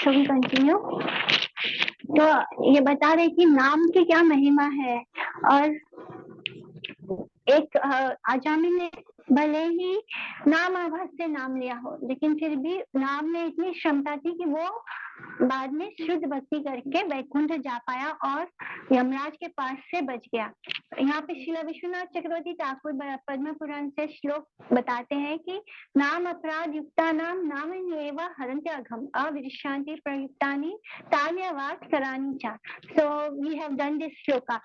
Continue. तो ये बता रहे कि नाम की क्या महिमा है। और एक आजामी ने भले ही नाम आवाज से नाम लिया हो, लेकिन फिर भी नाम में इतनी क्षमता थी कि वो बाद में शुद्ध भक्ति करके वैकुंठ जा पाया और यमराज के पास से बच गया। यहाँ पे श्रील विश्वनाथ चक्रवर्ती ठाकुर पद्म पुराण से श्लोक बताते हैं कि नाम अपराध युक्ता नाम एव हरन्ति अघम अविशांति प्रयुक्तानि तान्यवाद करानी चा। So we have done this shloka.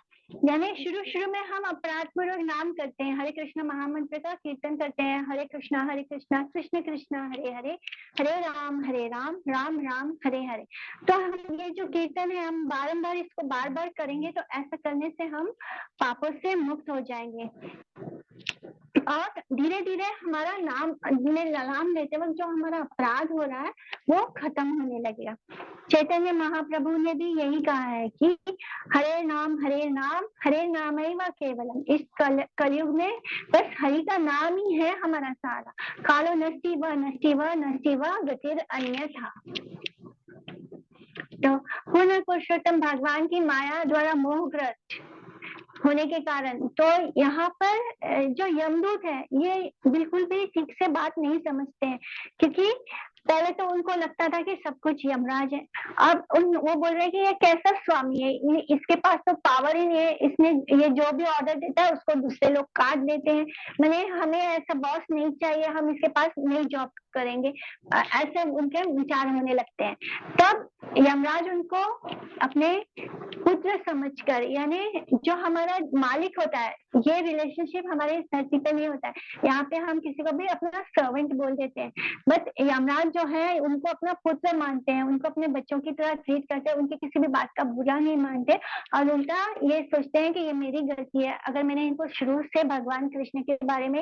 यानी शुरू में हम अपराध पूर्वक नाम करते हैं, हरे कृष्ण महामंत्र का कीर्तन करते हैं, हरे कृष्णा कृष्ण कृष्ण हरे हरे, हरे राम राम राम हरे हरे। तो हम ये जो कीर्तन है हम बारंबार इसको बार बार करेंगे, तो ऐसा करने से हम पापों से मुक्त हो जाएंगे और धीरे धीरे हमारा नाम लेते वक्त जो हमारा अपराध हो रहा है वो खत्म होने लगेगा। चैतन्य महाप्रभु ने भी यही कहा है कि हरे नाम हरे नाम ही व केवलम। इस कलयुग में बस हरि का नाम ही है हमारा सहारा। कालो नष्टि व गतिर अन्यथा। तो पूर्ण पुरुषोत्तम भगवान की माया द्वारा मोहग्रस्त होने के कारण तो यहाँ पर जो यमदूत है ये बिल्कुल भी ठीक से बात नहीं समझते हैं, क्योंकि पहले तो उनको लगता था कि सब कुछ यमराज है। अब वो बोल रहे हैं कि ये कैसा स्वामी है, इसके पास तो पावर ही नहीं है, इसने ये जो भी ऑर्डर देता है उसको दूसरे लोग काट देते हैं। मैंने हमें ऐसा बॉस नहीं चाहिए, हम इसके पास नहीं जॉब करेंगे, ऐसे उनके विचार होने लगते हैं। तब यमराज उनको अपने पुत्र समझकर, यानी जो हमारा मालिक होता है, ये रिलेशनशिप हमारे धरती पे नहीं होता है। यहाँ पे हम किसी को भी अपना सर्वेंट बोल देते हैं, बट यमराज जो है उनको अपना पुत्र मानते हैं, उनको अपने बच्चों की तरह ट्रीट करते हैं, उनकी किसी भी बात का बुरा नहीं मानते और उल्टा ये सोचते हैं कि ये मेरी गलती है। अगर मैंने इनको शुरू से भगवान कृष्ण के बारे में,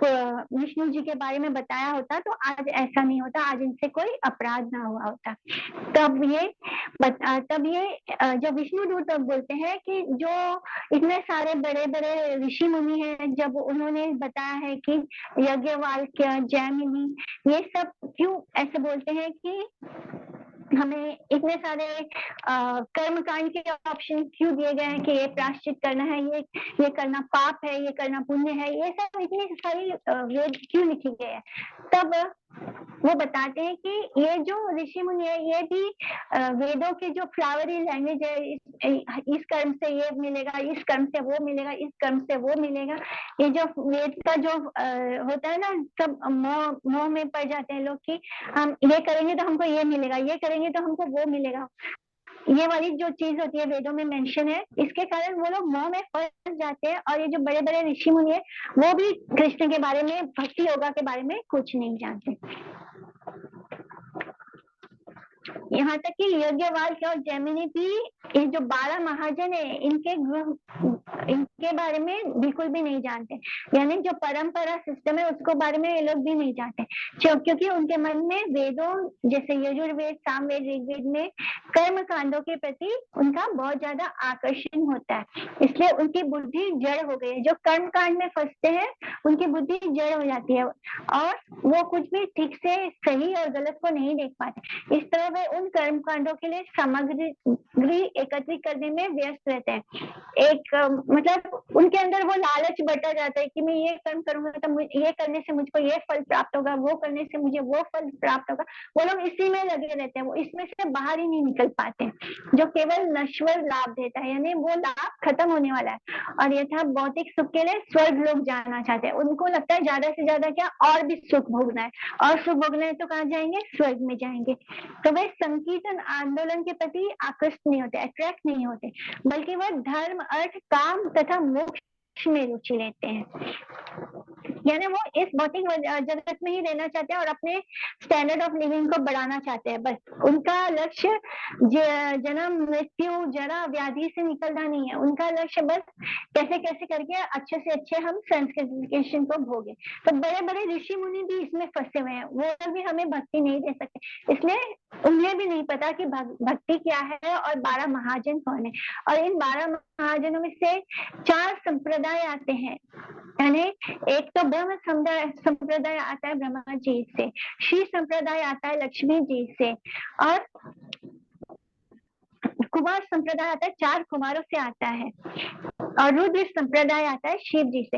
विष्णु जी के बारे में बताया होता तो आज ऐसा नहीं होता, आज इनसे कोई अपराध ना हुआ होता। तब ये जब विष्णु दूत बोलते हैं कि जो इतने सारे बड़े बड़े ऋषि मुनि हैं, जब उन्होंने बताया है कि यज्ञवाल्क्य, जैमिनी, ये सब क्यों ऐसे बोलते हैं कि हमें इतने सारे कर्मकांड के ऑप्शन क्यों दिए गए हैं कि ये प्रायश्चित करना है, ये करना पाप है, ये करना पुण्य है, ये सब इतनी सारी वेद क्यों लिखी गए हैं। तब वो बताते हैं कि ये जो ऋषि मुनि है ये भी वेदों के जो फ्लावरी लैंग्वेज है, इस कर्म से ये मिलेगा, इस कर्म से वो मिलेगा, इस कर्म से वो मिलेगा, ये जो वेद का जो होता है ना, सब मोह में पड़ जाते हैं लोग कि हम ये करेंगे तो हमको ये मिलेगा, ये करेंगे तो हमको वो मिलेगा। ये वाली जो चीज होती है वेदों में मेंशन है, इसके कारण वो लोग मोह में फंस जाते हैं और ये जो बड़े बड़े ऋषि मुनि है वो भी कृष्ण के बारे में, भक्ति योगा के बारे में कुछ नहीं जानते। यहाँ तक कि यज्ञवाल्क्य और जैमिनी भी, ये जो 12 महाजन है, इनके बारे में बिल्कुल भी नहीं जानते, यानी जो परंपरा सिस्टम है उसको बारे में ये लोग भी नहीं जानते, क्योंकि उनके मन में वेदों जैसे यजुर्वेद, सामवेद, ऋग्वेद में कर्म कांडों के प्रति उनका बहुत ज्यादा आकर्षण होता है, इसलिए उनकी बुद्धि जड़ हो गई है। जो कर्म कांड में फंसते हैं उनकी बुद्धि जड़ हो जाती है और वो कुछ भी ठीक से सही और गलत को नहीं देख पाते। इस तरह वे उन कर्म कांडों के लिए सामग्री एकत्रित करने में व्यस्त रहते हैं। एक मतलब उनके अंदर वो लालच बढ़ता जाता है कि मैं ये कर्म करूंगा तो ये करने से मुझको ये फल प्राप्त होगा, वो करने से मुझे वो फल प्राप्त होगा। वो लोग इसी में लगे रहते हैं, वो इसमें से बाहर ही नहीं निकल पाते, जो केवल नश्वर लाभ देता है, यानी वो लाभ खत्म होने वाला है और यथा भौतिक सुख के लिए स्वर्ग लोग जाना चाहते हैं। उनको लगता है ज्यादा से ज्यादा क्या और भी सुख भोगना है, और सुख भोगना है तो कहाँ जाएंगे, स्वर्ग में जाएंगे। तो वे संकीर्तन आंदोलन के प्रति आकृष्ट नहीं होते, अट्रैक्ट नहीं होते, बल्कि वह धर्म, अर्थ, काम तथा मोक्ष में रुचि लेते हैं। यानी वो इस भौतिक जगत में ही रहना चाहते हैं और अपने स्टैंडर्ड ऑफ लिविंग को बढ़ाना चाहते हैं। बस उनका लक्ष्य जन्म, मृत्यु, जरा, व्याधि से निकलना नहीं है। उनका लक्ष्य बस कैसे कैसे करके अच्छे से अच्छे हम संस्कृतिकेशन को भोगे। तो बड़े बड़े ऋषि मुनि भी इसमें फंसे हुए हैं, वो भी हमें भक्ति नहीं दे सकते, इसलिए उन्हें भी नहीं पता कि भक्ति क्या है और 12 महाजन कौन है। और इन 12 महाजनों में से 4 संप्रदाय आते हैं, यानी एक तो ब्रह्म संप्रदाय आता है ब्रह्मा जी से, श्री संप्रदाय आता है लक्ष्मी जी से, और कुमार संप्रदाय आता है 4 कुमारों से आता है, और रुद्र संप्रदाय आता है शिव जी से।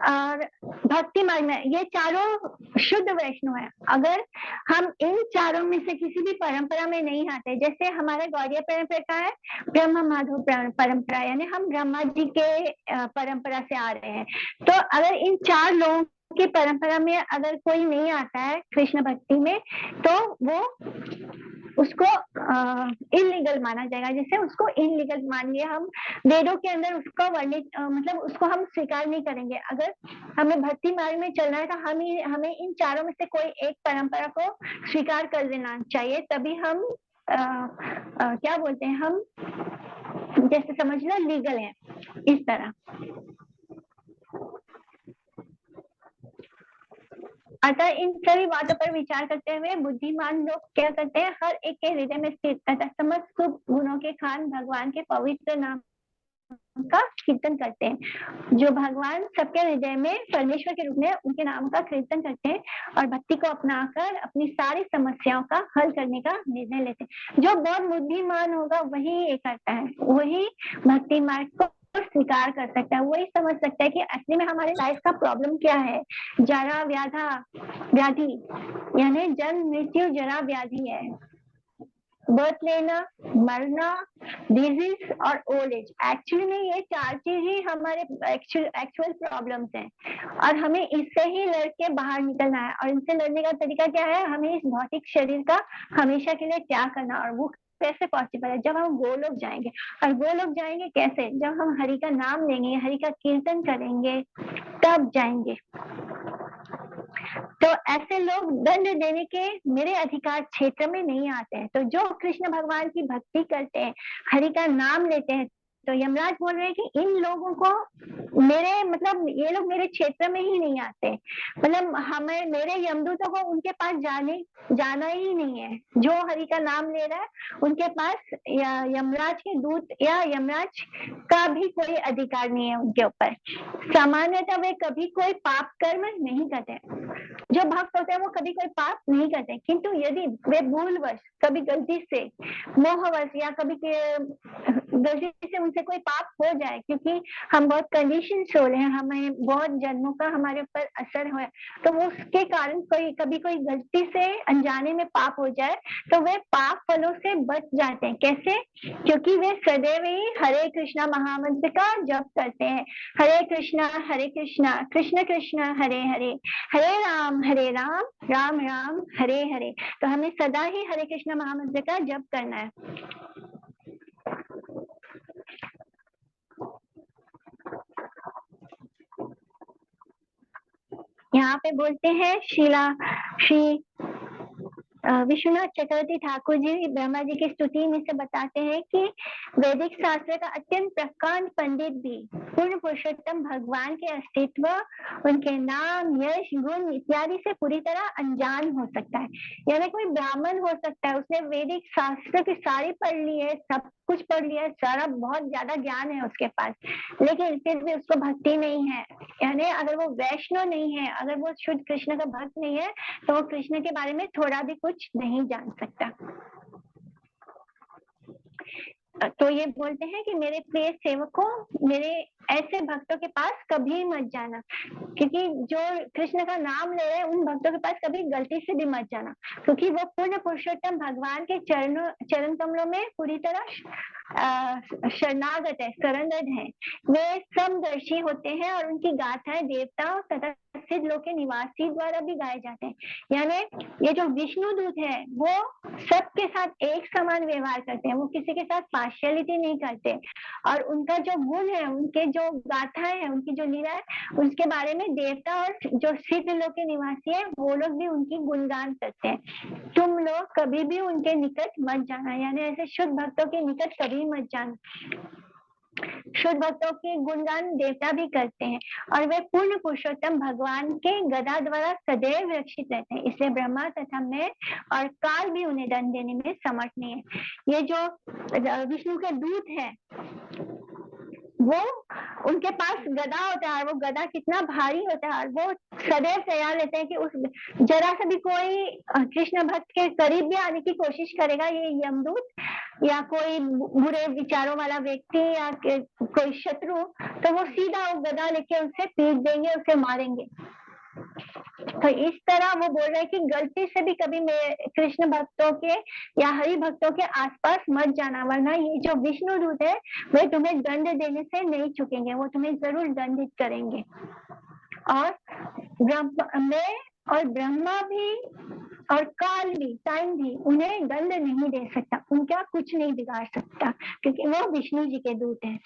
और भक्ति मार्ग में ये चारों शुद्ध वैष्णव है। अगर हम इन चारों में से किसी भी परंपरा में नहीं आते, जैसे हमारे गौड़ीय परंपरा है ब्रह्म माधव परंपरा, यानी हम ब्रह्मा जी के परंपरा से आ रहे हैं, तो अगर इन 4 लोगों की परंपरा में अगर कोई नहीं आता है कृष्ण भक्ति में, तो वो उसको इलीगल माना जाएगा, जिससे उसको इलीगल मानिए हम वेदों के अंदर उसको वर्णित मतलब उसको हम स्वीकार नहीं करेंगे। अगर हमें भक्ति मार्ग में चलना है तो हमें इन चारों में से कोई एक परंपरा को स्वीकार कर देना चाहिए, तभी हम क्या बोलते हैं, हम जैसे समझ लो लीगल है इस तरह। अतः इन सभी बातों पर विचार करते हुए बुद्धिमान लोग क्या करते हैं, हर एक के हृदय में स्थित तथा समस्त शुभ गुणों के खान भगवान के पवित्र नाम का कीर्तन करते हैं। जो भगवान सबके हृदय में परमेश्वर के रूप में उनके नाम का कीर्तन करते हैं और भक्ति को अपनाकर अपनी सारी समस्याओं का हल करने का निर्णय लेते हैं। जो बहुत बुद्धिमान होगा वही ये करता है, वही भक्ति मार्ग को स्वीकार कर सकता है, वही समझ सकता है कि असली में हमारे लाइफ का प्रॉब्लम क्या है। जरा व्याधि यानी जन्म मृत्यु जरा व्याधि है, बर्थ लेना, मरना, डिजीज और ओल्ड एज। एक्चुअली में ये 4 चीज ही हमारे एक्चुअल प्रॉब्लम्स हैं, और हमें इससे ही लड़के बाहर निकलना है। और इनसे लड़ने का तरीका क्या है, हमें इस भौतिक शरीर का हमेशा के लिए त्याग करना। और वो कैसे पॉसिबल है, जब हम गोलोक जाएंगे। और गोलोक जाएंगे कैसे, जब हम हरि का नाम लेंगे, हरि का कीर्तन करेंगे, तब जाएंगे। तो ऐसे लोग दंड देने के मेरे अधिकार क्षेत्र में नहीं आते हैं। तो जो कृष्ण भगवान की भक्ति करते हैं, हरि का नाम लेते हैं, तो यमराज बोल रहे हैं कि इन लोगों को ये लोग मेरे क्षेत्र में ही नहीं आते, मतलब हमें मेरे यमदूतों को उनके पास जाना ही नहीं है। जो हरि का नाम ले रहा है उनके पास यमराज के दूत या यमराज का भी कोई अधिकार नहीं है उनके ऊपर। सामान्यतः वे कभी कोई पाप कर्म नहीं करते, जो भक्त होते हैं वो कभी कोई पाप नहीं करते, किंतु यदि वे भूलवश कभी गलती से मोहवश या कभी गलती से उनसे कोई पाप हो जाए, क्योंकि हम बहुत कंडीशन हो रहे हैं, हमें बहुत जन्मों का हमारे ऊपर असर है, तो वो उसके कारण कभी कोई गलती से अनजाने में पाप हो जाए तो वे पाप फलों से बच जाते हैं। कैसे? क्योंकि वे सदैव ही हरे कृष्णा महामंत्र का जप करते हैं। हरे कृष्णा कृष्ण कृष्ण हरे हरे, हरे राम राम राम हरे हरे। तो हमें सदा ही हरे कृष्ण महामंत्र का जप करना है। यहाँ पे बोलते हैं श्री विश्वनाथ चक्रवर्ती ठाकुर जी ब्रह्मा जी की स्तुति में से बताते हैं कि वैदिक शास्त्र का अत्यंत प्रकांड पंडित भी पूर्ण पुरुषोत्तम भगवान के अस्तित्व, उनके नाम, यश, गुण इत्यादि से पूरी तरह अनजान हो सकता है। यानी कोई ब्राह्मण हो सकता है, उसने वैदिक शास्त्र की सारी पढ़ ली है, सब कुछ पढ़ लिया है, सारा बहुत ज्यादा ज्ञान है उसके पास, लेकिन फिर भी उसको भक्ति नहीं है। यानी अगर वो वैष्णव नहीं है, अगर वो शुद्ध कृष्ण का भक्त नहीं है, तो वो कृष्ण के बारे में थोड़ा भी कुछ नहीं जान सकता। तो ये बोलते हैं कि मेरे प्रिय सेवकों, मेरे ऐसे भक्तों के पास कभी मत जाना, क्योंकि जो कृष्ण का नाम ले रहे हैं उन भक्तों के पास कभी गलती से भी मत जाना, क्योंकि वो पूर्ण पुरुषोत्तम भगवान के चरण कमलों में पूरी तरह शरणागत है, सरेंडर्ड है। वे समदर्शी होते हैं और उनकी गाथाएं देवताओं तथा सिद्ध लोक के निवासी द्वारा भी गाए जाते हैं। यानी ये जो विष्णु दूत है वो सबके साथ एक समान व्यवहार करते हैं, वो किसी के साथ पार्शियलिटी नहीं करते, और उनका जो गुण है, उनके जो गाथाएं है, उनकी जो लीला है, उसके बारे में देवता और जो सिद्ध लोक के निवासी है वो लोग भी उनकी गुणगान करते हैं। तुम लोग कभी भी उनके निकट मत जाना, यानी ऐसे शुद्ध भक्तों के निकट कभी मत जाना। शुद्ध भक्तों के गुणगान देवता भी करते हैं, और वे पूर्ण पुरुषोत्तम भगवान के गदा द्वारा सदैव रक्षित रहते हैं, इसलिए ब्रह्मा तथा मैं और काल भी उन्हें दंड देने में समर्थ नहीं है। ये जो विष्णु के दूत है, वो उनके पास गदा होता है, वो गदा कितना भारी होता है, और वो सदैव तैयार रहते हैं कि उस जरा सा भी कोई कृष्ण भक्त के करीब भी आने की कोशिश करेगा, ये यमदूत या कोई बुरे विचारों वाला व्यक्ति या कोई शत्रु, तो वो सीधा वो गदा लेके उसे पीट देंगे, उसे मारेंगे। तो इस तरह वो बोल रहे हैं कि गलती से भी कभी कृष्ण भक्तों के या हरि भक्तों के आसपास मत जाना, वरना ये जो विष्णु दूत है वे तुम्हें दंड देने से नहीं चुकेंगे, वो तुम्हें जरूर दंडित करेंगे। और ब्रह्मा भी और काल भी, टाइम भी उन्हें दंड नहीं दे सकता, उनका कुछ नहीं बिगाड़ सकता, क्योंकि वो विष्णु जी के दूत हैं।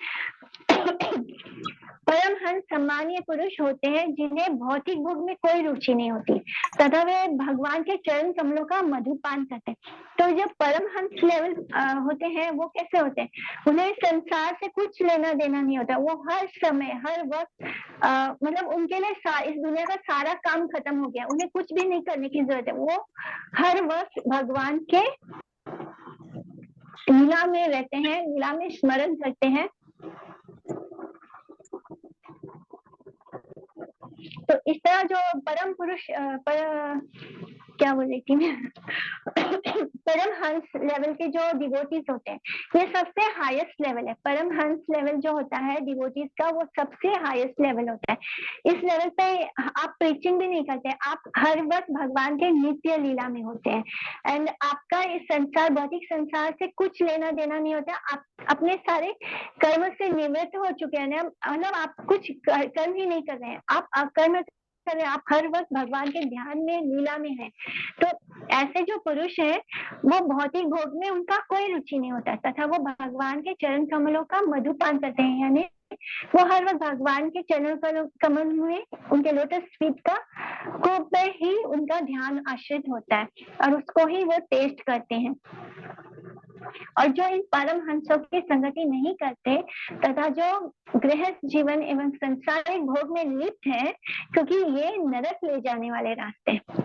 परमहंस सम्मानीय पुरुष होते हैं जिन्हें भौतिक भोग में कोई रुचि नहीं होती तथा वे भगवान के चरण कमलों का मधुपान करते हैं। तो जो परमहंस लेवल होते हैं वो कैसे होते हैं, उन्हें संसार से कुछ लेना देना नहीं होता, वो हर समय हर वक्त मतलब उनके लिए इस दुनिया का सारा काम खत्म हो गया, उन्हें कुछ भी नहीं करने की जरूरत है, वो हर वक्त भगवान के लीला में रहते हैं, लीला में स्मरण करते हैं। तो इस तरह जो परम पुरुष क्या बोल रही थी मैं परमहंस लेवल के जो डिवोटीज होते हैं, ये सबसे हाईएस्ट लेवल है। परमहंस लेवल जो होता है डिवोटीज का, वो सबसे हाईएस्ट लेवल होता है। इस लेवल पे आप प्रीचिंग भी नहीं करते, आप हर वक्त भगवान के नित्य लीला में होते हैं, एंड आपका इस संसार, भौतिक संसार से कुछ लेना देना नहीं होता। आप अपने सारे कर्म से निवृत्त हो चुके हैं, मतलब आप कुछ कर्म ही नहीं कर रहे हैं, आप अकर्म कर रहे हैं, आप हर वक्त भगवान के ध्यान में, लीला में हैं। तो ऐसे जो पुरुष हैं वो भौतिक भोग में उनका कोई रुचि नहीं होता, तथा वो भगवान के चरण कमलों का मधुपान करते हैं, यानी वो हर वक्त भगवान के चरण कमल में, उनके लोटस फीट का को पे ही उनका ध्यान आश्रित होता है और उसको ही वो टेस्ट करते हैं। और जो इन परमहंसों की संगति नहीं करते तथा जो गृहस्थ जीवन एवं संसारिक भोग में लिप्त है, क्योंकि ये नरक ले जाने वाले रास्ते हैं।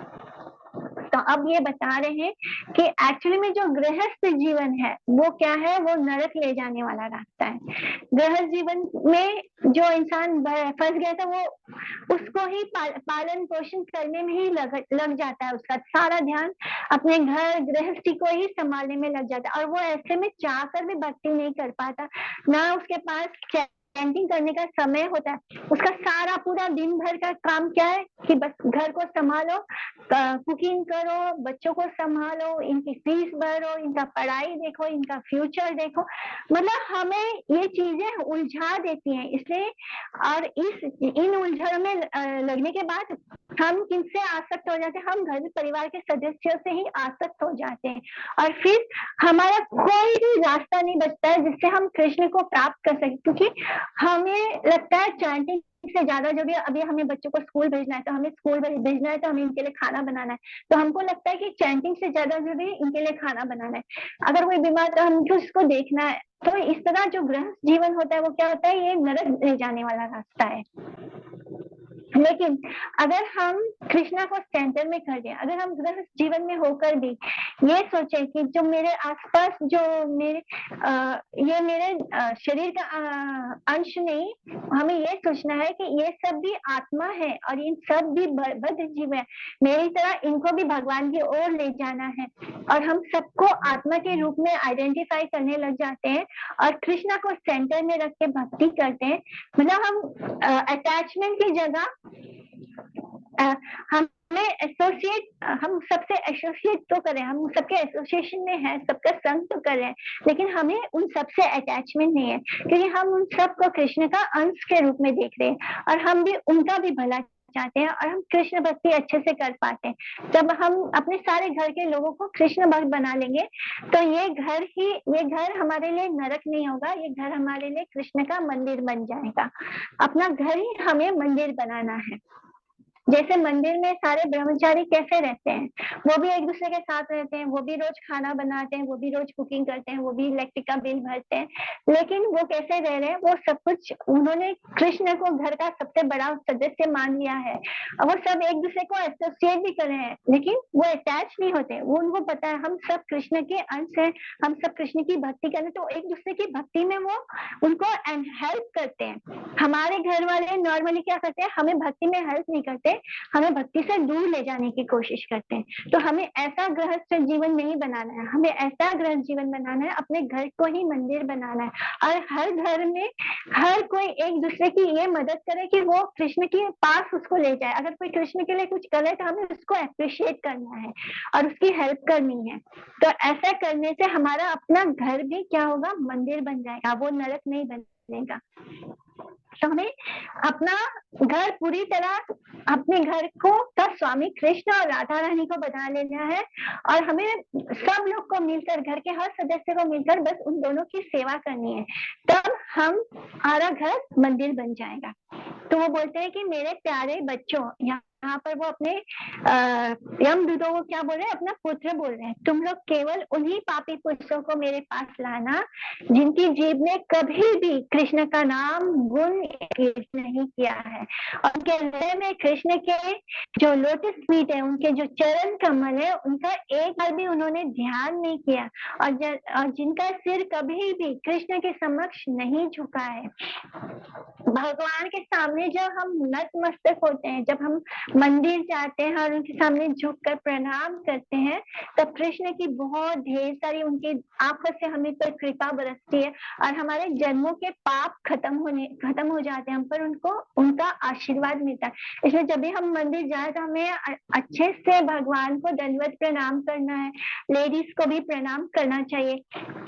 तो अब ये बता रहे हैं कि एक्चुअली में जो गृहस्थ जीवन है वो क्या है, वो नरक ले जाने वाला रास्ता है। गृहस्थ जीवन में जो इंसान फंस गया था वो उसको ही पालन पोषण करने में ही लग जाता है, उसका सारा ध्यान अपने घर गृहस्थी को ही संभालने में लग जाता है, और वो ऐसे में चाह कर भी भक्ति नहीं कर पाता, ना उसके पास चैंटिंग करने का समय होता है। उसका सारा पूरा दिन भर का काम क्या है कि बस घर को संभालो, कुकिंग करो, बच्चों को संभालो, इनकी फीस भरो, इनका पढ़ाई देखो, इनका फ्यूचर देखो, मतलब हमें ये चीजें उलझा देती हैं। इसलिए और इन उलझनों में लगने के बाद हम किनसे आसक्त हो जाते हैं, हम घर परिवार के सदस्यों से ही आसक्त हो जाते हैं, और फिर हमारा कोई भी रास्ता नहीं बचता है जिससे हम कृष्ण को प्राप्त कर सके, क्योंकि हमें लगता है चैंटिंग से ज्यादा जरूरी है। अभी हमें बच्चों को स्कूल भेजना है तो हमें स्कूल भेजना है, तो हमें इनके लिए खाना बनाना है, तो हमको लगता है कि चैंटिंग से ज्यादा जरूरी इनके लिए खाना बनाना है। अगर कोई बीमार तो हमको उसको देखना है। तो इस तरह जो गृहस्थ जीवन होता है वो क्या होता है, ये नरक ले जाने वाला रास्ता है। लेकिन अगर हम कृष्णा को सेंटर में कर दें, अगर हम गृहस्थ जीवन में होकर भी ये सोचें कि जो मेरे आसपास जो मेरे ये मेरे शरीर का अंश नहीं, हमें ये सोचना है कि ये सब भी आत्मा है और इन सब भी बद्ध जीव है, मेरी तरह इनको भी भगवान की ओर ले जाना है, और हम सबको आत्मा के रूप में आइडेंटिफाई करने लग जाते हैं और कृष्णा को सेंटर में रख के भक्ति करते हैं। मतलब हम अटैचमेंट की जगह हमें एसोसिएट, हम सबसे एसोसिएट तो करें, हम सबके एसोसिएशन में हैं, सबका संग तो कर रहे हैं, लेकिन हमें उन सबसे अटैचमेंट नहीं है, क्योंकि हम उन सबको कृष्ण का अंश के रूप में देख रहे हैं और हम भी उनका भी भला चाहते हैं, और हम कृष्ण भक्ति अच्छे से कर पाते हैं। जब हम अपने सारे घर के लोगों को कृष्ण भक्त बना लेंगे तो ये घर हमारे लिए नरक नहीं होगा, ये घर हमारे लिए कृष्ण का मंदिर बन जाएगा। अपना घर ही हमें मंदिर बनाना है। जैसे मंदिर में सारे ब्रह्मचारी कैसे रहते हैं, वो भी एक दूसरे के साथ रहते हैं, वो भी रोज खाना बनाते हैं, वो भी रोज कुकिंग करते हैं, वो भी इलेक्ट्रिक का बिल भरते हैं, लेकिन वो कैसे रह रहे हैं, वो सब कुछ उन्होंने कृष्ण को घर का सबसे बड़ा सदस्य मान लिया है, और वो सब एक दूसरे को एसोसिएट भी कर रहे हैं, लेकिन वो अटैच नहीं होते, वो उनको पता है हम सब कृष्ण के अंश हैं, हम सब कृष्ण की भक्ति करें, तो एक दूसरे की भक्ति में वो उनको हेल्प करते हैं। हमारे घर वाले नॉर्मली क्या करते हैं, हमें भक्ति में हेल्प नहीं करते, हमें भक्ति से दूर ले जाने की कोशिश करते हैं। तो हमें ऐसा गृहस्थ जीवन नहीं बनाना है, हमें ऐसा गृहस्थ जीवन बनाना है, अपने घर को ही मंदिर बनाना है, और हर घर में हर कोई एक दूसरे की ये मदद करे कि वो कृष्ण के पास उसको ले जाए। अगर कोई कृष्ण के लिए कुछ करे तो हमें उसको अप्रिशिएट करना है और उसकी हेल्प करनी है। तो ऐसा करने से हमारा अपना घर भी क्या होगा, मंदिर बन जाएगा, वो नरक नहीं बनेगा। तो हमें अपना घर पूरी तरह अपने घर को का स्वामी कृष्ण और राधा रानी को बना लेना है, और हमें सब लोग को मिलकर, घर के हर सदस्य को मिलकर बस उन दोनों की सेवा करनी है, तब हमारा घर मंदिर बन जाएगा। तो वो बोलते हैं कि मेरे प्यारे बच्चों, यहाँ पर वो अपने यमदूतों को क्या बोल रहे हैं, अपना पुत्र बोल रहे हैं, तुम लोग केवल उन्हीं पापी पुरुषों को मेरे पास लाना जिनकी जीभ ने कभी भी कृष्ण का नाम गुण नहीं किया है, और उनके हृदय में कृष्ण के जो लोटस फीट है, उनके जो चरण कमल है, उनका एक बार भी उन्होंने ध्यान नहीं किया, और जिनका सिर कभी भी कृष्ण के समक्ष नहीं झुका है। भगवान के सामने जब हम नतमस्तक होते हैं, जब हम मंदिर जाते हैं और उनके सामने झुककर प्रणाम करते हैं, तब कृष्ण की बहुत ढेर सारी उनकी आंखों से हमें पर कृपा बरसती है, और हमारे जन्मों के पाप खत्म हो जाते हैं, हम पर उनको उनका आशीर्वाद मिलता है। इसलिए जब भी हम मंदिर जाए तो हमें अच्छे से भगवान को दंडवत प्रणाम करना है, लेडीज को भी प्रणाम करना चाहिए,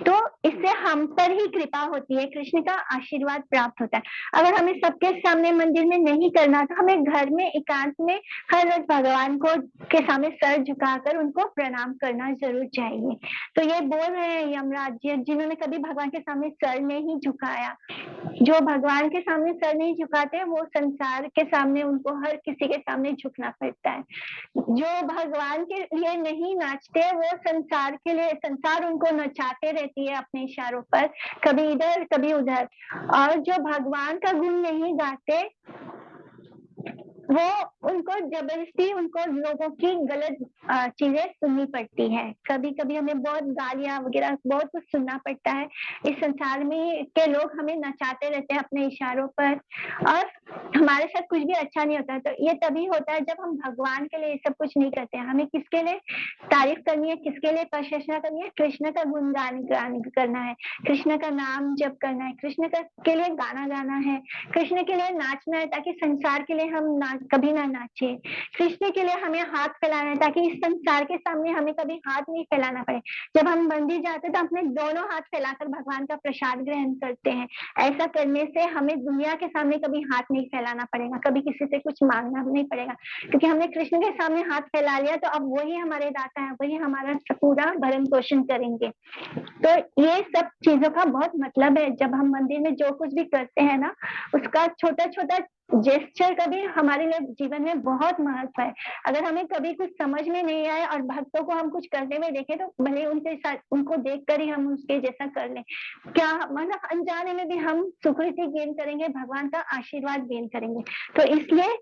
तो इससे हम पर ही कृपा होती है, कृष्ण का आशीर्वाद प्राप्त होता है। अगर हमें सबके सामने मंदिर में नहीं करना, तो हमें घर में एकांत में हर रोज भगवान को के सामने सर झुकाकर उनको प्रणाम करना जरूर चाहिए। तो ये बोल रहे हैं यमराज जी, जिन्होंने कभी भगवान के सामने सर नहीं झुकाया, जो भगवान के सामने सर नहीं झुकाते, वो संसार के सामने उनको हर किसी के सामने झुकना पड़ता है। जो भगवान के लिए नहीं नाचते, वो संसार के लिए, संसार उनको नचाते रहती है अपने इशारों पर, कभी इधर कभी उधर, और जो भगवान का गुण नहीं गाते, वो उनको जबरदस्ती उनको लोगों की गलत चीजें सुननी पड़ती है। कभी कभी हमें बहुत गालियां वगैरह बहुत कुछ सुनना पड़ता है। इस संसार में के लोग हमें नचाते रहते हैं अपने इशारों पर, और हमारे साथ कुछ भी अच्छा नहीं होता है। तो ये तभी होता है जब हम भगवान के लिए सब कुछ नहीं करते हैं। हमें किसके लिए तारीफ करनी है, किसके लिए प्रशंसा करनी है, कृष्ण का गुणगान करना है, कृष्ण का नाम जप करना है, कृष्ण के लिए गाना गाना है, कृष्ण के लिए नाचना है, ताकि संसार के लिए हम कभी ना नाचे। कृष्ण के लिए हमें हाथ फैलाना है, ताकि इस संसार के सामने हमें कभी हाथ नहीं फैलाना पड़े। जब हम मंदिर जाते हैं तो अपने दोनों हाथ फैलाकर भगवान का प्रसाद ग्रहण करते हैं। ऐसा करने से हमें दुनिया के सामने कभी हाथ नहीं फैलाना पड़ेगा, कभी किसी से कुछ मांगना नहीं पड़ेगा, क्योंकि हमने कृष्ण के सामने हाथ फैला लिया, तो अब वही हमारे दाता है, वही हमारा पूरा भरण पोषण करेंगे। तो ये सब चीजों का बहुत मतलब है। जब हम मंदिर में जो कुछ भी करते हैं ना, उसका छोटा छोटा जेस्चर का भी हमारे लिए जीवन में बहुत महत्व है। अगर हमें कभी कुछ समझ में नहीं आए और भक्तों को हम कुछ करते हुए देखें, तो भले उनके साथ उनको देखकर ही हम उसके जैसा कर लें, क्या मतलब अनजाने में भी हम सुकृति गेन करेंगे, भगवान का आशीर्वाद गेन करेंगे। तो इसलिए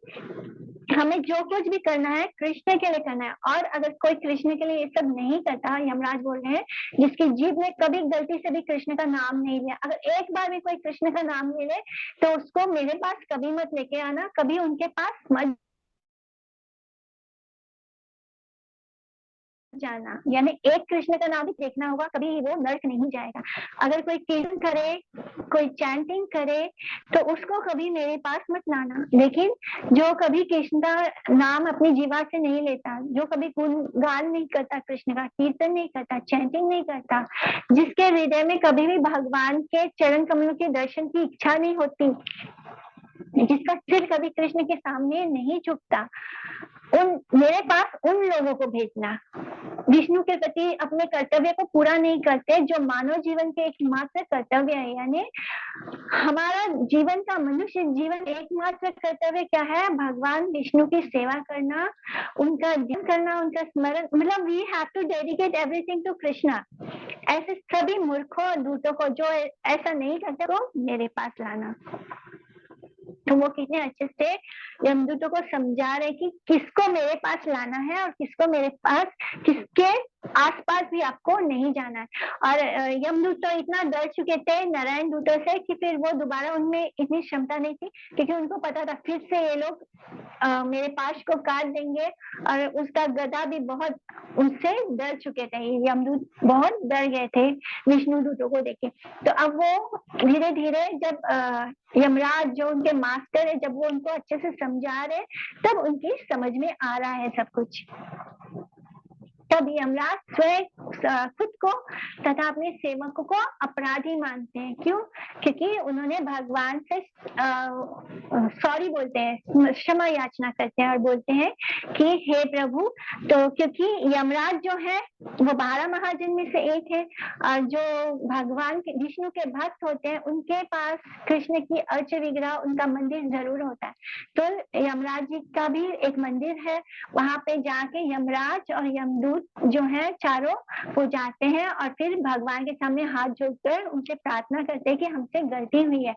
हमें जो कुछ भी करना है कृष्ण के लिए करना है। और अगर कोई कृष्ण के लिए ये सब नहीं करता, यमराज बोल रहे हैं, जिसकी जीभ ने कभी गलती से भी कृष्ण का नाम नहीं लिया, अगर एक बार भी कोई कृष्ण का नाम ले ले, तो उसको मेरे पास कभी मत लेके आना, कभी उनके पास मत जाना। यानी एक कृष्ण का नाम भी देखना होगा, कभी वो नर्क नहीं जाएगा। अगर कोई कीर्तन करे, कोई चैंटिंग करे, तो उसको कभी मेरे पास मत लाना। लेकिन जो कभी कृष्ण का नाम अपनी जीवा से नहीं लेता, जो कभी गुणगान नहीं करता, कृष्ण का कीर्तन नहीं करता, चैंटिंग नहीं करता, जिसके हृदय में कभी भी भगवान के चरण कमलों के दर्शन की इच्छा नहीं होती, जिसका सिर कभी कृष्ण के सामने नहीं झुकता, मेरे पास उन लोगों को भेजना। विष्णु के प्रति अपने कर्तव्य को पूरा नहीं करते, जो मानव जीवन के एकमात्र कर्तव्य है, यानी हमारा जीवन का, मनुष्य जीवन एकमात्र कर्तव्य क्या है? भगवान विष्णु की सेवा करना, उनका ध्यान करना, उनका स्मरण, मतलब we have to dedicate everything to Krishna. ऐसे सभी मूर्खों और दूतों को जो ऐसा नहीं करते को मेरे पास लाना। तो वो कितने अच्छे से यमदूतों को समझा रहे कि किसको मेरे पास लाना है और किसको मेरे पास, किसके आसपास भी आपको नहीं जाना है। और यमदूत तो इतना डर चुके थे नारायण दूतों से कि फिर वो दोबारा, उनमें इतनी क्षमता नहीं थी, क्योंकि उनको पता था फिर से ये लोग मेरे पाश को काट देंगे। और उसका गदा भी बहुत उनसे डर चुके थे, यमदूत बहुत डर गए थे विष्णु दूतों को देखे। तो अब वो धीरे धीरे जब यमराज जो उनके मास्टर है, जब वो उनको अच्छे से समझा रहे, तब उनकी समझ में आ रहा है सब कुछ। तब यमराज स्वयं खुद को तथा अपने सेवकों को अपराधी मानते हैं। क्यों? क्योंकि उन्होंने भगवान से सॉरी बोलते हैं, क्षमा याचना करते हैं और बोलते हैं कि हे प्रभु, तो क्योंकि यमराज जो है वो 12 महाजन में से एक है, और जो भगवान के विष्णु के भक्त होते हैं उनके पास कृष्ण की अर्च विग्रह, उनका मंदिर जरूर होता है। तो यमराज जी का भी एक मंदिर है, वहां पे जाके यमराज और यमदूत जो है चारों वो जाते हैं और फिर भगवान के सामने हाथ जोड़कर उनसे प्रार्थना करते हैं कि हमसे गलती हुई है,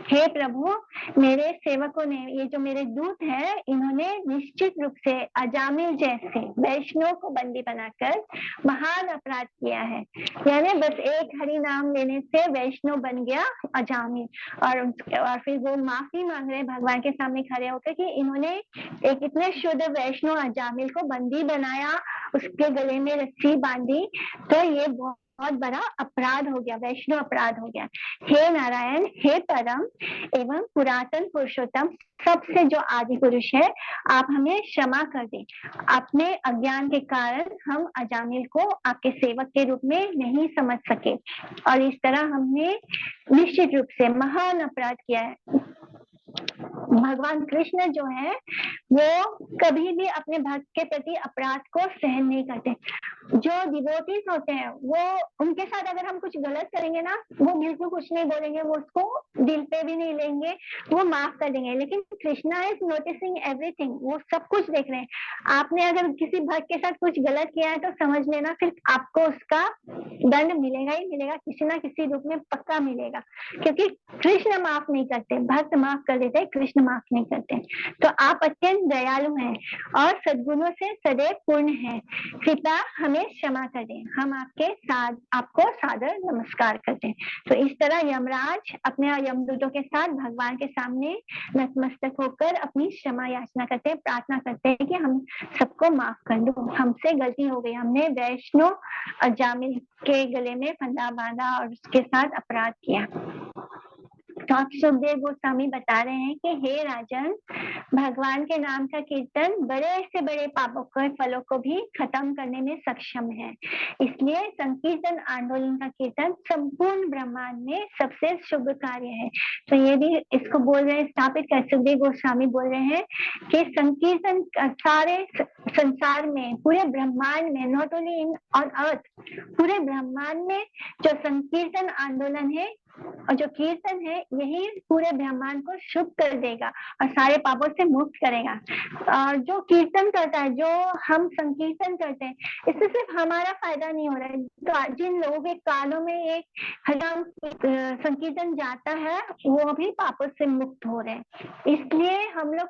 हे प्रभु, मेरे सेवकों ने, ये जो मेरे दूत हैं, इन्होंने निश्चित रूप से अजामिल जैसे वैष्णव को बंदी बनाकर महान अपराध किया है। यानी बस एक हरि नाम लेने से वैष्णव बन गया अजामिल। और फिर वो माफी मांग रहे भगवान के सामने खड़े होकर कि इन्होंने एक इतने शुद्ध वैष्णव अजामिल को बंदी बनाया, उसके गले में रस्सी बांधी, तो ये बहुत बड़ा अपराध हो गया, वैष्णव अपराध हो गया। हे नारायण, हे परम एवं पुरातन पुरुषोत्तम, सबसे जो आदि पुरुष है, आप हमें क्षमा कर दें। अपने अज्ञान के कारण हम अजामिल को आपके सेवक के रूप में नहीं समझ सके, और इस तरह हमने निश्चित रूप से महान अपराध किया है। भगवान कृष्ण जो है वो कभी भी अपने भक्त के प्रति अपराध को सहन नहीं करते। जो डिवोटीज होते हैं वो, उनके साथ अगर हम कुछ गलत करेंगे ना, वो बिल्कुल कुछ नहीं बोलेंगे, वो उसको दिल पे भी नहीं लेंगे, वो माफ कर देंगे। लेकिन कृष्णा इज नोटिसिंग एवरीथिंग, वो सब कुछ देख रहे हैं। आपने अगर किसी भक्त के साथ कुछ गलत किया है तो समझ लेना फिर आपको उसका दंड मिलेगा ही मिलेगा, किसी ना किसी रूप में पक्का मिलेगा, क्योंकि कृष्ण माफ नहीं करते, भक्त माफ कर देते, कृष्ण माफ नहीं करते। तो आप अत्यंत दयालु हैं और सद्गुणों से सदैव पूर्ण हैं, कृपया हमें क्षमा कर दें, हम आपको सादर नमस्कार करते हैं। तो इस तरह यमराज अपने यमदूतों के साथ भगवान के सामने नतमस्तक होकर अपनी क्षमा याचना करते हैं, प्रार्थना करते हैं कि हम सबको माफ कर दो, हमसे गलती हो गई, हमने वैष्णव अजामिल के गले में फंदा बांधा और उसके साथ अपराध किया। तो आप सुखदेव गोस्वामी बता रहे हैं कि हे राजन, भगवान के नाम का कीर्तन बड़े से बड़े पापों के फलों को भी खत्म करने में सक्षम है। इसलिए संकीर्तन आंदोलन का कीर्तन संपूर्ण ब्रह्मांड में सबसे शुभ कार्य है। तो ये भी इसको बोल रहे हैं, स्थापित कर सुखदेव गोस्वामी बोल रहे हैं कि संकीर्तन सारे संसार में, पूरे ब्रह्मांड में, not only in on earth, पूरे ब्रह्मांड में जो संकीर्तन आंदोलन है और जो कीर्तन है, यही पूरे ब्रह्मांड को शुभ कर देगा और सारे पापों से मुक्त करेगा। और जो कीर्तन करता है, जो हम संकीर्तन करते हैं, इससे सिर्फ हमारा फायदा नहीं हो रहा है, तो जिन लोगों के कानों में एक हरिनाम संकीर्तन जाता है वो भी पापों से मुक्त हो रहे हैं। इसलिए हम लोग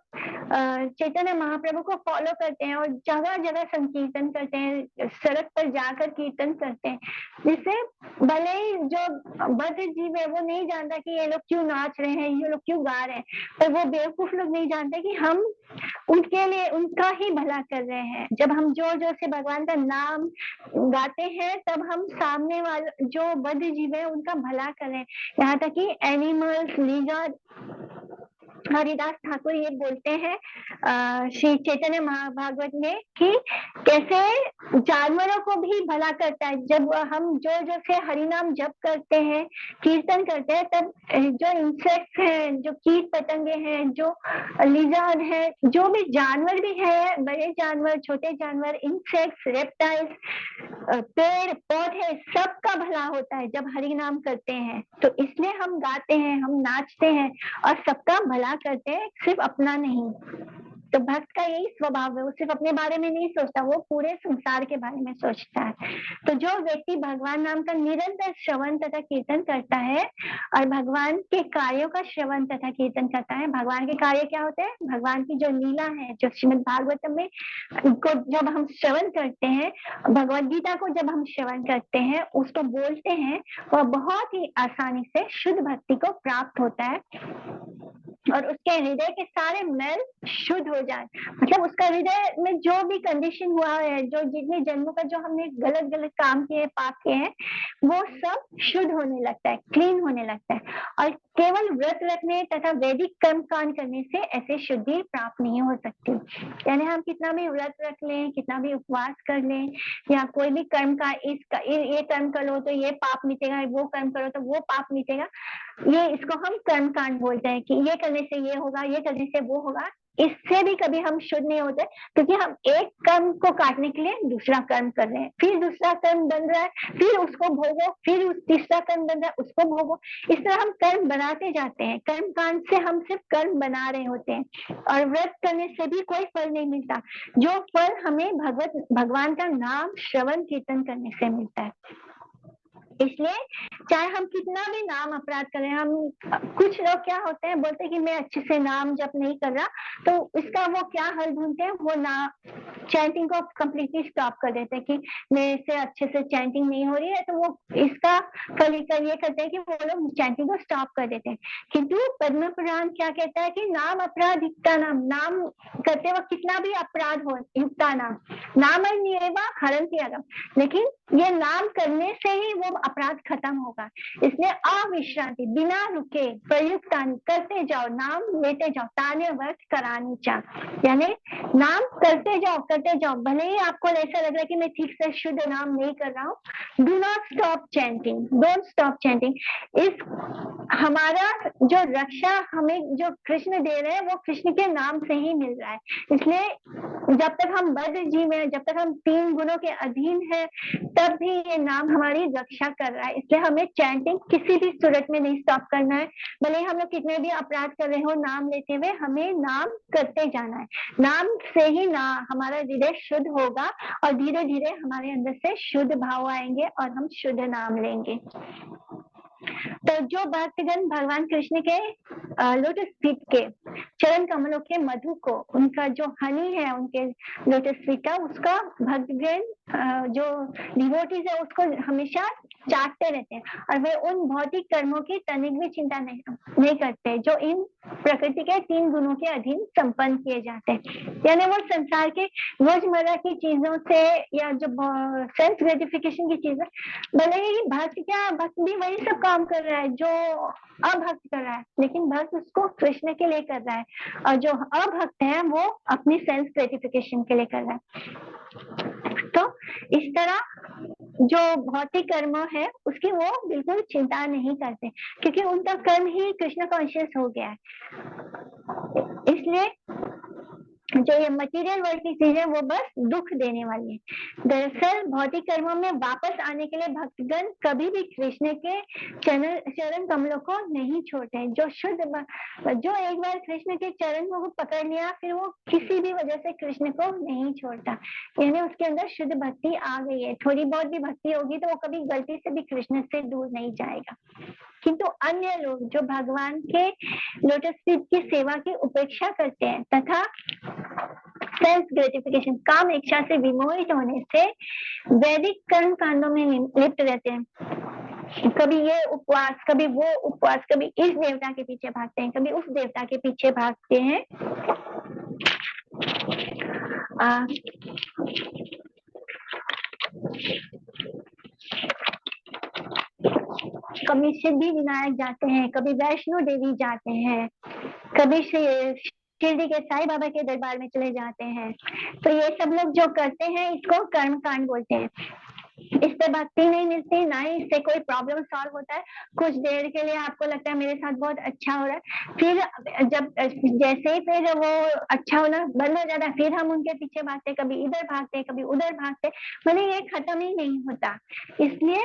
चैतन्य महाप्रभु को फॉलो करते हैं और जगह जगह संकीर्तन करते हैं, सड़क पर जाकर कीर्तन करते हैं, जिससे भले ही जो बद्ध जीव है वो नहीं जानता कि ये लोग क्यों नाच रहे हैं, ये लोग क्यों गा रहे हैं, पर वो बेवकूफ लोग नहीं जानते कि हम उनके लिए उनका ही भला कर रहे हैं। जब हम जोर जोर से भगवान का नाम गाते हैं तब हम सामने वाले जो बद्ध जीव है उनका भला कर रहे हैं। यहाँ तक कि एनिमल्स, लीजर्ड, हरिदास ठाकुर ये बोलते हैं श्री चैतन्य महाभागवत में कि कैसे जानवरों को भी भला करता है। जब हम जो जैसे हरिनाम जप करते हैं, कीर्तन करते हैं, तब जो इंसेक्ट्स हैं, जो कीट पतंगे हैं, जो लिजर्ड है, जो भी जानवर भी है, बड़े जानवर, छोटे जानवर, इंसेक्ट्स, रेप्टाइल्स, पेड़ पौधे, सबका भला होता है जब हरि नाम करते हैं। तो इसलिए हम गाते हैं, हम नाचते हैं और सबका भला करते हैं, सिर्फ अपना नहीं। तो भक्त का यही स्वभाव है, वो सिर्फ अपने बारे में नहीं सोचता, वो पूरे संसार के बारे में सोचता है। तो जो व्यक्ति भगवान नाम का निरंतर श्रवण तथा कीर्तन करता है और भगवान के कार्यों का श्रवण तथा कीर्तन करता है। भगवान के कार्य क्या होते हैं? भगवान की जो लीला है, जो श्रीमद् भागवतम में को जब हम श्रवण करते हैं, भगवद गीता को जब हम श्रवण करते हैं, उसको बोलते हैं, वह बहुत ही आसानी से शुद्ध भक्ति को प्राप्त होता है और उसके हृदय के सारे मैल शुद्ध हो जाए। मतलब उसका हृदय में जो भी कंडीशन हुआ है, जो जितने जन्मों का जो हमने गलत गलत काम किए, पाप किए हैं, वो सब शुद्ध होने लगता है, क्लीन होने लगता है। और केवल व्रत रखने तथा वैदिक कर्म कांड करने से ऐसे शुद्धि प्राप्त नहीं हो सकती। यानी हम कितना भी व्रत रख लें, कितना भी उपवास कर लें, या कोई भी कर्म का ये कर्म करो तो ये पाप मिटेगा, वो कर्म करो तो वो पाप मिटेगा, ये इसको हम कर्म कांड बोलते हैं कि ये करने से ये होगा, ये करने से वो होगा। इससे भी कभी हम शुद्ध नहीं होते, क्योंकि हम एक कर्म को काटने के लिए दूसरा कर्म कर रहे हैं, फिर दूसरा कर्म बन रहा है, फिर उसको भोगो, फिर तीसरा कर्म बन रहा है, उसको भोगो। इस तरह हम कर्म बनाते जाते हैं। कर्म कांड से हम सिर्फ कर्म बना रहे होते हैं और व्रत करने से भी कोई फल नहीं मिलता। जो फल हमें भगवान का नाम श्रवण कीर्तन करने से मिलता है। इसलिए चाहे हम कितना भी नाम अपराध करें, हम कुछ लोग क्या होते हैं, बोलते हैं कि मैं अच्छे से नाम जप नहीं कर रहा, तो इसका वो क्या हल ढूंढते हैं, वो ना चैंटिंग को कंप्लीटली स्टॉप कर देते हैं कि मेरे से अच्छे से चैंटिंग नहीं हो रही है, तो वो इसका ये करते हैं कि वो लोग चैंटिंग को स्टॉप कर देते हैं। किंतु पद्म पुराण क्या कहता है कि नाम अपराध युक्ता नाम करते वक्त कितना भी अपराध हो, युक्ता नाम हरन्ति अगम, लेकिन ये नाम करने से ही वो अपराध खत्म होगा। इसलिए अविश्रांति, बिना रुके, प्रयुक्तानि, करते जाओ, नाम लेते जाओ, तान्य वर्त करानी चा, यानी नाम करते जाओ, भले ही आपको ऐसा लग रहा है कि मैं ठीक से शुद्ध नाम नहीं कर रहा हूँ, do not stop chanting, don't stop chanting. इस हमारा जो रक्षा हमें जो कृष्ण दे रहे हैं, वो कृष्ण के नाम से ही मिल रहा है। इसलिए जब तक हम बद्ध जीव हैं, जब तक हम 3 गुणों के अधीन है, तब भी ये नाम हमारी रक्षा कर रहा है। इसलिए हमें चैंटिंग किसी भी सूरत में नहीं स्टॉप करना है। भले हम लोग कितने भी अपराध कर रहे हो, नाम लेते हुए हमें नाम करते जाना है। नाम से ही हमारा हृदय शुद्ध होगा और धीरे धीरे हमारे अंदर से शुद्ध भाव आएंगे और हम शुद्ध नाम लेंगे। तो जो भक्तगण भगवान कृष्ण के लोटस फीट के चरण कमलों के मधु को, उनका जो हनी है उनके लोटस फीट का, उसका भक्तगण जो डिवोटीज है उसको हमेशा चाटते रहते हैं और वे उन भौतिक कर्मों की तनिक भी चिंता नहीं करते जो इन प्रकृति के 3 गुणों के अधीन संपन्न किए जाते हैं। यानी वो संसार के रोजमर्रा की चीजों से या जो सेल्फ ग्रेटिफिकेशन की चीजें, भले ही भक्त भी वही सब काम कर रहा है जो अभक्त कर रहा है, लेकिन भक्त उसको कृष्ण के लिए कर रहा है और जो अभक्त है वो अपनी सेल्फ ग्रेटिफिकेशन के लिए कर रहा है। तो इस तरह जो भौतिक कर्म है उसकी वो बिल्कुल चिंता नहीं करते, क्योंकि उनका कर्म ही कृष्ण कॉन्शियस हो गया है। इसलिए जो ये मटेरियल वर्ल्ड की चीजें वो बस दुख देने वाली है। दरअसल भौतिक कर्मों में वापस आने के लिए भक्तगण कभी भी कृष्ण के चरण कमलों को नहीं छोड़ते। जो एक बार कृष्ण के चरण को पकड़ लिया, फिर वो किसी भी वजह से कृष्ण को नहीं छोड़ता। यानी उसके अंदर शुद्ध भक्ति आ गई है। थोड़ी बहुत भी भक्ति होगी तो वो कभी गलती से भी कृष्ण से दूर नहीं जाएगा। किंतु अन्य लोग जो भगवान के लोटस फीट की सेवा की उपेक्षा करते हैं तथा सेल्फ ग्रेटिफिकेशन, काम इच्छा से विमोहित होने से वैदिक कर्म कांडों में लिप्त रहते हैं। कभी ये उपवास, कभी वो उपवास, कभी इस देवता के पीछे भागते हैं, कभी उस देवता के पीछे भागते हैं। कभी सिद्धि विनायक जाते हैं, कभी वैष्णो देवी जाते हैं, कभी शिरडी के साईं बाबा के दरबार में चले जाते हैं। तो ये सब लोग जो करते हैं इसको कर्म कांड बोलते हैं। इससे भक्ति नहीं मिलती, ना ही इससे कोई प्रॉब्लम सॉल्व होता है। कुछ देर के लिए आपको लगता है मेरे साथ बहुत अच्छा हो रहा है, फिर जब जैसे ही फिर वो अच्छा होना बंद हो जाता है, फिर हम उनके पीछे भागते, कभी इधर भागते कभी उधर भागते, मतलब ये खत्म ही नहीं होता। इसलिए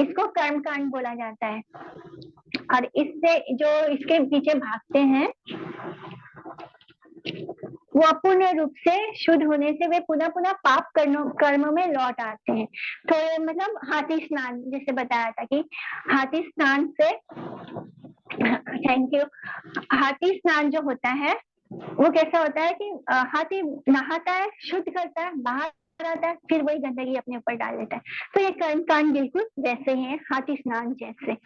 इसको कर्म कांड बोला जाता है। और इससे जो इसके पीछे भागते हैं वो अपूर्ण रूप से शुद्ध होने से वे पुनः पुनः पाप कर्मों में लौट आते हैं। तो मतलब हाथी स्नान जैसे बताया था कि हाथी स्नान से थैंक यू, हाथी स्नान जो होता है वो कैसा होता है कि हाथी नहाता है, शुद्ध करता है, बाहर आता है, फिर वही गंदगी अपने ऊपर डाल देता है। तो ये कर्म कांड बिल्कुल वैसे ही है, हाथी स्नान जैसे।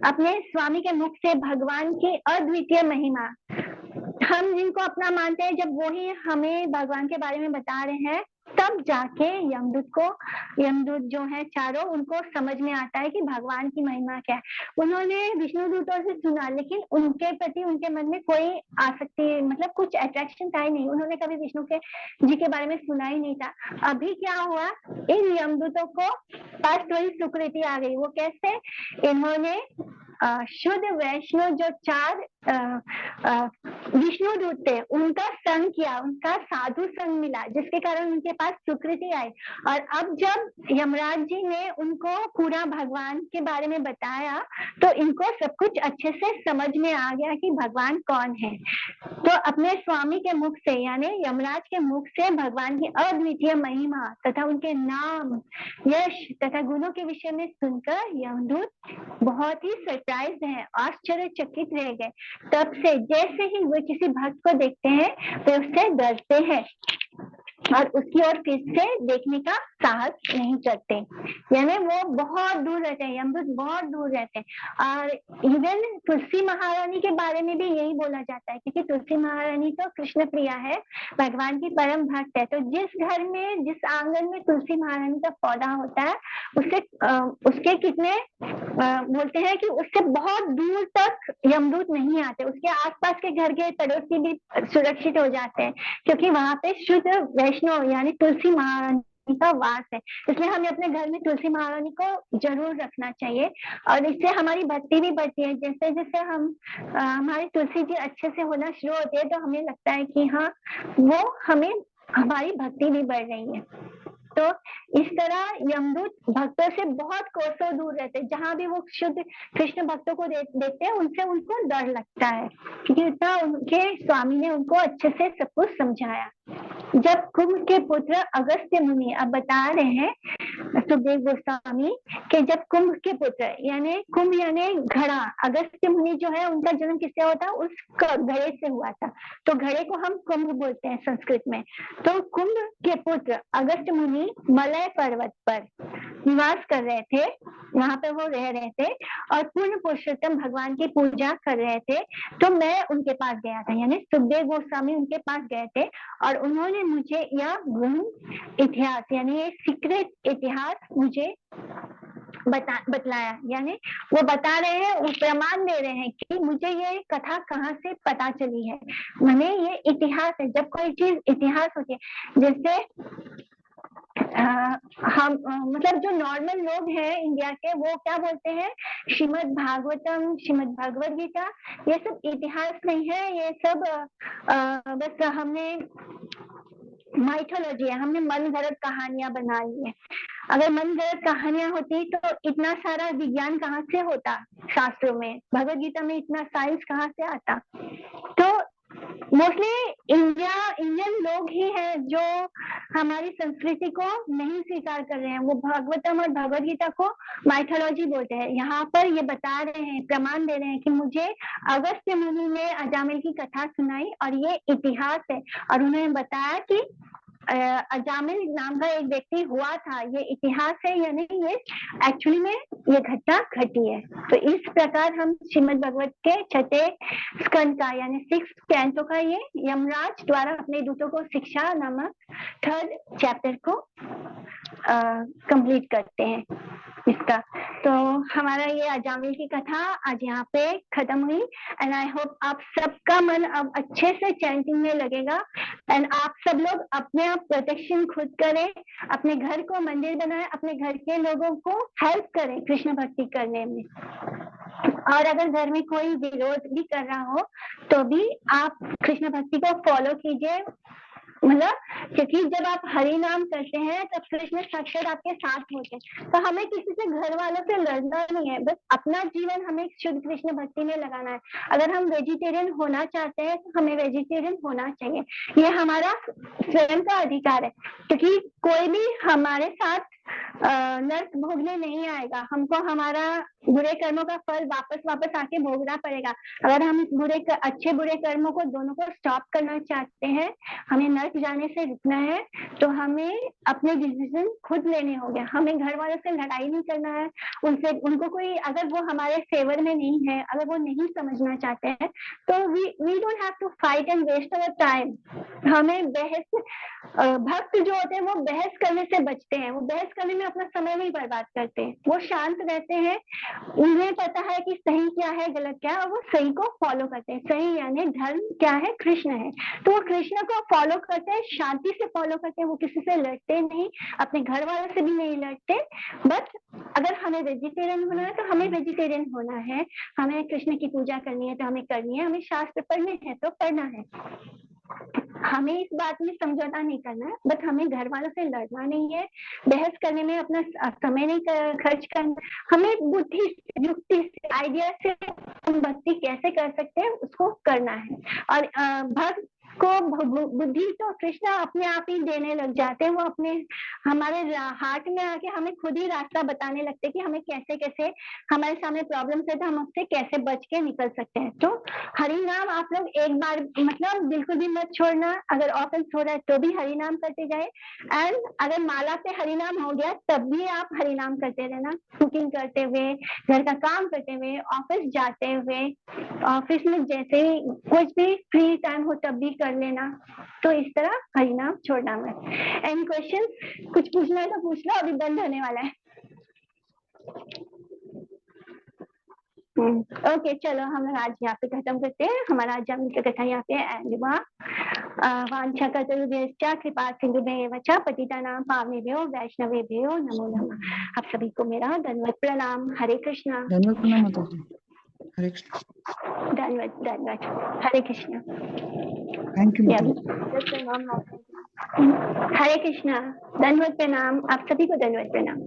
अपने स्वामी के मुख से भगवान की अद्वितीय महिमा, हम जिनको अपना मानते हैं, जब वो ही हमें भगवान के बारे में बता रहे हैं, तब जाके यमदूत जो है चारों, उनको समझ में आता है कि भगवान की महिमा क्या है। उन्होंने विष्णु दूतों से सुना, लेकिन उनके प्रति उनके मन में कोई आसक्ति, मतलब कुछ अट्रैक्शन था ही नहीं। उन्होंने कभी विष्णु के जी के बारे में सुना ही नहीं था। अभी क्या हुआ, इन यमदूतों को पास वही सुकृति आ गई। वो कैसे, इन्होंने शुद्ध वैष्णव जो 4 विष्णु दूत थे उनका संग किया, उनका साधु संग मिला, जिसके कारण उनके पास सुकृति आई। और अब जब यमराज जी ने उनको पूरा भगवान के बारे में बताया, तो इनको सब कुछ अच्छे से समझ में आ गया कि भगवान कौन है। तो अपने स्वामी के मुख से, यानी यमराज के मुख से भगवान की अद्वितीय महिमा तथा उनके नाम, यश तथा गुणों के विषय में सुनकर यमदूत बहुत ही सरप्राइज है, आश्चर्यचकित रह गए। तब से जैसे ही वे किसी भक्त को देखते हैं वे उससे डरते हैं और उसकी ओर फिर से देखने का साहस नहीं करते। यानी वो बहुत दूर रहते हैं, यमदूत बहुत दूर रहते हैं। और इवन तुलसी महारानी के बारे में भी यही बोला जाता है, क्योंकि तुलसी महारानी तो कृष्ण प्रिया है, भगवान की परम भक्त है। तो जिस घर में, जिस आंगन में तुलसी महारानी का पौधा होता है, उसके कितने बोलते हैं कि उससे बहुत दूर तक यमदूत नहीं आते, उसके आसपास के घर के पड़ोसी भी सुरक्षित हो जाते हैं, क्योंकि वहां पे शुद्ध वैष्णव यानी तुलसी महारानी का वास है। इसलिए हमें अपने घर में तुलसी महारानी को जरूर रखना चाहिए, और इससे हमारी भक्ति भी बढ़ती है। जैसे जैसे हमारी तुलसी जी अच्छे से होना शुरू होती है, तो हमें लगता है कि हाँ, वो हमारी भक्ति भी बढ़ रही है। तो इस तरह यमदूत भक्तों से बहुत कोसों दूर रहते हैं। जहां भी वो शुद्ध कृष्ण भक्तों को देखते हैं, उनसे उनको डर लगता है, क्योंकि इतना उनके स्वामी ने उनको अच्छे से सब कुछ समझाया। जब कुंभ के पुत्र अगस्त्य मुनि, अब बता रहे हैं सुखदेव गोस्वामी कि जब कुंभ के पुत्र, यानी कुंभ यानी घड़ा, अगस्त्य मुनि जो है उनका जन्म किससे होता है, उस घड़े से हुआ था। तो घड़े को हम कुंभ बोलते हैं संस्कृत में। तो कुंभ के पुत्र अगस्त्य मुनि मलय पर्वत पर निवास कर रहे थे, वहां पर वो रह रहे थे और पूर्ण पुरुषोत्तम भगवान की पूजा कर रहे थे। तो मैं उनके पास गया था, यानी सुखदेव गोस्वामी उनके पास गए थे, और उन्होंने मुझे यह गुण इतिहास, यानी ये सीक्रेट इतिहास मुझे बतलाया। यानी वो बता रहे हैं, वो प्रमाण दे रहे हैं कि मुझे ये कथा कहाँ से पता चली है। मैंने ये इतिहास है, जब कोई चीज इतिहास होती है, जैसे हम मतलब जो नॉर्मल लोग हैं इंडिया के, वो क्या बोलते हैं, श्रीमद् भागवतम, श्रीमद् भगवद गीता, ये सब इतिहास नहीं है, ये सब बस हमने माइथोलॉजी है, हमने मन गढ़ंत कहानियां बना ली है। अगर मन गढ़ंत कहानियां होती तो इतना सारा विज्ञान कहाँ से होता शास्त्रों में, भगवद गीता में इतना साइंस कहाँ से आता। तो मोस्टली इंडियन लोग ही हैं जो हमारी संस्कृति को नहीं स्वीकार कर रहे हैं। वो भागवतम और भगवद गीता को माइथोलॉजी बोलते हैं। यहाँ पर ये बता रहे हैं, प्रमाण दे रहे हैं कि मुझे अगस्त्य मुनि ने अजामिल की कथा सुनाई और ये इतिहास है, और उन्होंने बताया कि अजामिल नाम का एक व्यक्ति हुआ था, ये इतिहास है, यानी ये एक्चुअली में ये घटना घटी है। तो इस प्रकार हम श्रीमद् भगवत के 6 स्कंद का, यानी 6 कैंटो का, ये यमराज द्वारा अपने दूतों को शिक्षा नामक 3rd चैप्टर को कंप्लीट करते हैं इसका। तो हमारा ये अजामिल की कथा आज यहाँ पे खत्म हुई। एंड आई होप आप सबका मन अब अच्छे से चैंटिंग में लगेगा। एंड आप सब लोग अपने आप प्रोटेक्शन खुद करें, अपने घर को मंदिर बनाएं, अपने घर के लोगों को हेल्प करें कृष्ण भक्ति करने में। और अगर घर में कोई विरोध भी कर रहा हो तो भी आप कृष्ण भक्ति को फॉलो कीजिए। मतलब क्योंकि जब आप हरि नाम करते हैं तब कृष्ण साक्षात आपके साथ होते हैं। तो हमें किसी से घर वालों से लड़ना नहीं है, बस अपना जीवन हमें शुद्ध कृष्ण भक्ति में लगाना है। अगर हम वेजिटेरियन होना चाहते हैं तो हमें वेजिटेरियन होना चाहिए, ये हमारा स्वयं का अधिकार है। क्योंकि कोई भी हमारे साथ नर्क भोगने नहीं आएगा, हमको हमारा बुरे कर्मों का फल वापस आके भोगना पड़ेगा। अगर हम इस अच्छे बुरे कर्मों को दोनों को स्टॉप करना चाहते हैं, हमें नर्क जाने से रुकना है, तो हमें अपने डिसीजन खुद लेने होंगे। हमें घर वालों से लड़ाई नहीं करना है, उनको कोई अगर वो हमारे फेवर में नहीं है, अगर वो नहीं समझना चाहते हैं तो we don't have to fight and waste our time. हमें बहस भक्त जो होते हैं वो बहस करने से बचते हैं, वो बहस करने में अपना समय नहीं बर्बाद करते हैं, वो शांत रहते हैं। उन्हें पता है कि सही क्या है गलत क्या है, और वो सही को फॉलो करते हैं। सही यानी धर्म क्या है, कृष्ण है, तो वो कृष्ण को फॉलो करते हैं, शांति से फॉलो करते हैं। वो किसी से लड़ते नहीं, अपने घर वालों से भी नहीं लड़ते। बट अगर हमें वेजिटेरियन होना है तो हमें वेजिटेरियन होना है, हमें कृष्ण की पूजा करनी है तो हमें करनी है, हमें शास्त्र पढ़ने हैं तो पढ़ना है। हमें इस बात में समझौता नहीं करना है, बट हमें घर वालों से लड़ना नहीं है, बहस करने में अपना समय नहीं खर्च करना। हमें बुद्धि युक्ति से आइडिया से हम भक्ति कैसे कर सकते हैं उसको करना है। और भक्त को बुद्धि तो कृष्ण अपने आप ही देने लग जाते हैं। वो अपने हमारे हार्ट में आके हमें खुद ही रास्ता बताने लगते हैं कि हमें कैसे कैसे हमारे सामने प्रॉब्लम है तो हम उससे कैसे बच के निकल सकते हैं। तो हरि नाम आप लोग एक बार मतलब बिल्कुल भी मत छोड़ना। अगर ऑफेंस हो रहा है तो भी हरि नाम करते जाए, एंड अगर माला से हरि नाम हो गया तब भी आप हरि नाम करते रहना। कुकिंग करते हुए, घर का काम करते हुए, ऑफिस जाते हुए, ऑफिस में जैसे ही कुछ भी फ्री टाइम हो तब भी कर लेना। तो इस तरह हरि नाम छोड़ना मत। Any question? कुछ पूछना है तो पूछ लो, अभी बंद होने वाला है। ओके चलो हम लोग आज यहाँ पे खत्म करते हैं। हमारा आज की कथा यहाँ पे एंड हुआ। वांछा कतरुभ्यश्च कृपा सिंधुभ्येव च पतितानां पावनेभ्यो वैष्णवेभ्यो नमो नमः। आप सभी को मेरा धन्यवाद प्रणाम। हरे कृष्णा। धन्यवाद प्रणाम माताजी। हरे कृष्ण। धन्यवाद। हरे कृष्णा। थैंक यू माताजी। हरे कृष्णा। धन्यवाद प्रणाम। आप सभी को धन्यवाद प्रणाम।